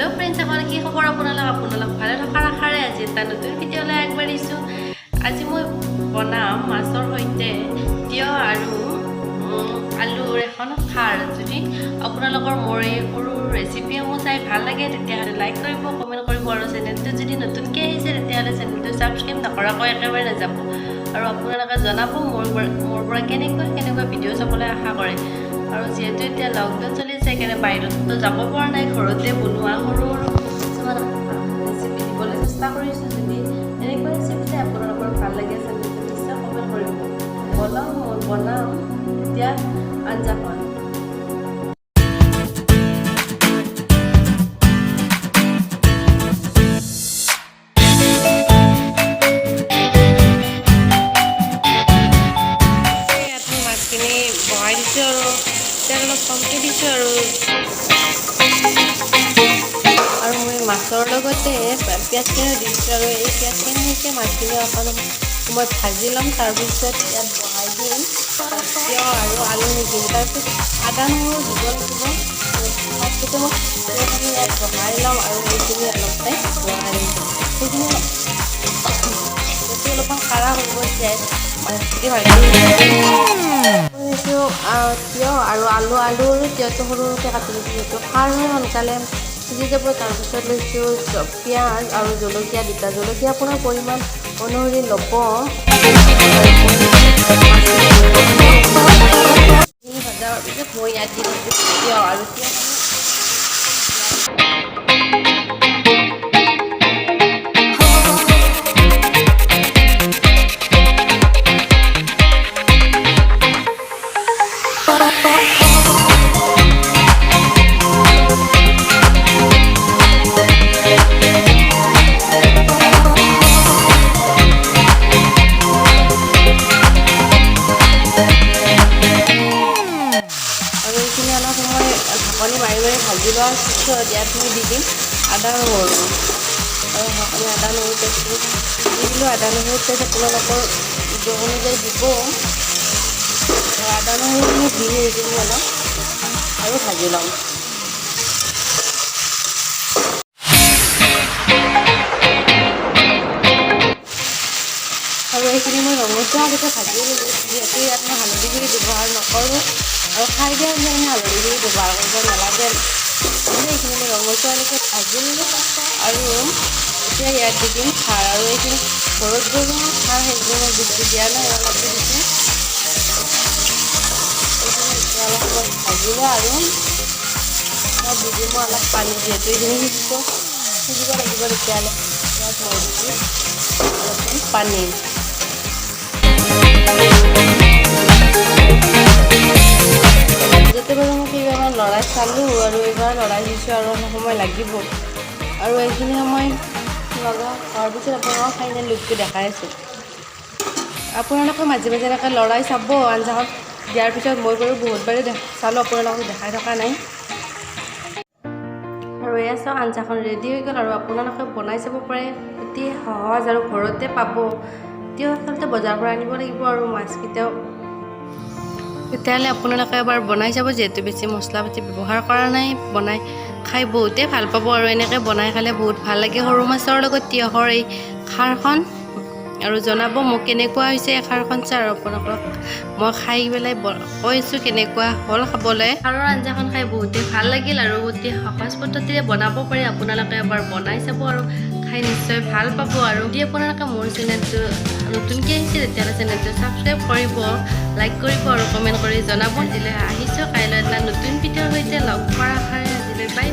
hello friends এখন কি খবৰ আপোনালোক ভালে থকাৰ আশাৰে আজি এটা নতুন ভিডিঅ'লৈ আগবাঢ়িছো আজি মই বনাম মাছৰ সৈতে তিয়হ আৰু আলুৰ এখন খাৰ যদি আপোনালোকৰ মোৰ এই সৰু ৰেচিপিসমূহ চাই ভাল লাগে তেতিয়াহ'লে লাইক কৰিব কমেণ্ট কৰিব আৰু চেনেলটো যদি নতুনকৈ আহিছে তেতিয়াহ'লে চেনেলটো ছাবস্ক্ৰাইব নকৰাকৈ একেবাৰে নাযাব আৰু আপোনালোকে জনাব মোৰ পৰা কেনেকুৱা ভিডিঅ' চাবলৈ আশা কৰে আৰু যেহেতু এতিয়া লকডাউন চলি আছে কেনে বাহিৰতো যাব পৰা নাই ঘৰতে বনোৱা সৰু কিছুমান ৰেচিপি দিবলৈ চেষ্টা কৰিছোঁ যদি এনেকুৱা ৰেচিপি চাই আপোনালোকৰ ভাল লাগে চেনেলটো নিশ্চয় কমেণ্ট কৰিব বনাম এতিয়া আঞ্জাখন বহাই দিছোঁ আৰু তেল অলপ কমকৈ দিছোঁ আৰু মই মাছৰ লগতে পিঁয়াজখিনিও দিছোঁ আৰু এই পিঁয়াজখিনি হৈছে মাছখিনি অকণ মই ভাজি ল'ম তাৰপিছত ইয়াত বহাই দিম তিয়হ আৰু আলু নিদিম তাৰপিছত আদা নহৰু দিব লাগিব তাৰপিছতে মই সেইখিনি ইয়াত বহাই ল'ম আৰু সেইখিনি অলপ টাইম বহাই দিম সেইখিনি অলপমান কাঢ়া কৰিব যায় মাছখিনি ভালকৈ তিয়হ আৰু আলুৰ তিয়হটো সৰুকৈ কাটি লৈছোঁ যিহেতু খাৰ হৈ সোনকালে সিজি যাব তাৰপিছত লৈছোঁ পিঁয়াজ আৰু জলকীয়া দুটা জলকীয়া আপোনাৰ পৰিমাণ অনুসৰি ল'ব ভজাৰ পিছত মই ইয়াত দি দিছোঁ তিয়হ আৰু ঢাকনি মাৰি ভাজি লোৱাৰ পিছত ইয়াত মই দি দিম আদা নহৰু আৰু সকলো আদা নহৰু পেষ্ট দি দিলোঁ আদা নহৰু পেষ্ট আপোনালোকৰ জোখ অনুযায়ী দিব আদা নহৰুখিনি দি দিম অলপ আৰু ভাজি ল'ম আৰু এইখিনি মই ৰঙচুৱা আগতে ভাজি ল'লোঁ যিহেতু ইয়াত মই হালধি গুড়ি ব্যৱহাৰ নকৰোঁ আৰু খাই দিয়াৰ পিছত আমি হালধি গুড়ি ব্যৱহাৰ কৰিব নালাগে এইখিনি মই ৰঙচুৱালৈকে ভাজি ল'লোঁ আৰু এতিয়া ইয়াত দি দিম খাৰ আৰু এইখিনি ঘৰত বনোৱা খাৰ সেইখিনি মই বেছি দিয়া নাই অলপ দিছোঁ এইখিনি এতিয়া অলপ ভাজি লোৱা আৰু মই দি দিম অলপ পানী যিহেতু এইখিনি সিজিব লাগিব তেতিয়াহ'লে ইয়াত মই দিছোঁ অলপমান পানী যেতিয়াবা মই কেইবাৰমান লৰাই চালোঁ আৰু এইবাৰ লৰাই দিছোঁ আৰু সময় লাগিব আৰু এইখিনি সময় লগা হোৱাৰ পিছত আপোনালোকক ফাইনেল লুকটো দেখাই আছোঁ আপোনালোকে মাজে মাজে এনেকৈ লৰাই চাব আঞ্জাখন দিয়াৰ পিছত মই বাৰু বহুতবাৰেই চালোঁ আপোনালোকক দেখাই থকা নাই আৰু এয়া চাওক আঞ্জাখন ৰেডি হৈ গ'ল আৰু আপোনালোকে বনাই চাব পাৰে অতি সহজ আৰু ঘৰতে পাব তিয়হ আচলতে বজাৰৰ পৰা আনিব লাগিব আৰু মাছকেইটাও তেতিয়াহ'লে আপোনালোকে এবাৰ বনাই চাব যিহেতু বেছি মছলা পাতি ব্যৱহাৰ কৰা নাই বনাই খাই বহুতেই ভাল পাব আৰু এনেকৈ বনাই খালে বহুত ভাল লাগে সৰু মাছৰ লগত তিয়হৰ এই খাৰখন আৰু জনাব মোক কেনেকুৱা হৈছে এই খাৰখন আৰু আপোনালোকক মই খাই পেলাই কৈছোঁ কেনেকুৱা হ'ল খাবলৈ খাৰৰ আঞ্জাখন খাই বহুতেই ভাল লাগিল আৰু অতি সহজ পদ্ধতিৰে বনাব পাৰি আপোনালোকে এবাৰ বনাই চাব আৰু খাই নিশ্চয় ভাল পাব আৰু যদি আপোনালোকে মোৰ চেনেলটো নতুনকৈ আহিছে তেতিয়াহ'লে চেনেলটো ছাবস্ক্ৰাইব কৰিব লাইক কৰিব আৰু কমেণ্ট কৰি জনাব আজিলৈ আহিছোঁ কাইলৈ এটা নতুন ভিডিঅ'ৰ সৈতে লগ কৰাৰ আশাৰে আজিলৈ বাই